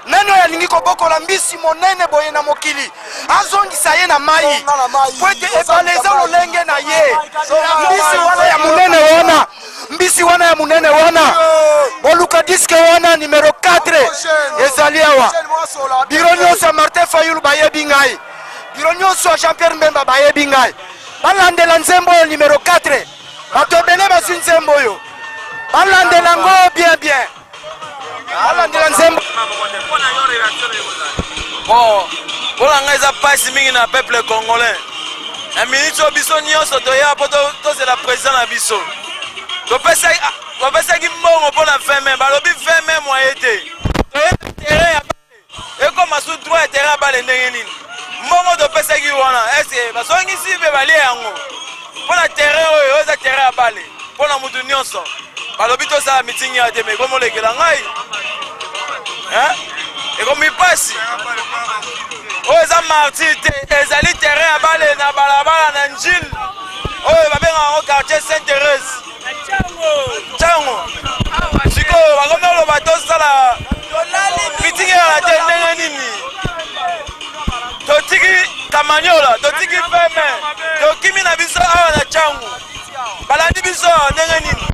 nani oyo alingi kobokola mbisi monene boye na mokili azongisa ye na mai po ete ebale eza lolenge na ye mbisi wana ya munene wana boluka diske wana numero 4 ezali awa biro nyonso ya Martin Fayulu bayebi ngai biro nyonso ya Jean-Pierre Mbemba bayebi ngai balandela nzembo oyo numero 4 bato ebele bazwi nzembo oyo balandela ngo bien balandela nzembo bon mpona ngai eza pasi mingi na peuple congolais na minitio biso nyonso toya mpo tozela président na biso topesaki mbongo mpona feme balobi feme moye te toyeba terrain ya bale ekoma su droit ya terrain ya bale ndenge nini mbongo topesaki wana eske basongisi mpe balie yango mpona terrain oyo eza terrain ya bale mpona mutu nyonso balobi tosala mitingi ya te me ekomolekela ngai ekomi pasi oyo eza martir te ezali terrain ya bale na balabala na njile oyo babengaka yango quartier Sainte-Thérèse ntango sikoyo bakomi oloba tosala mitingi ya te ndenge nini totiki kamanyola totiki feme tokimi na biso awa na ntango balandi biso ndenge nini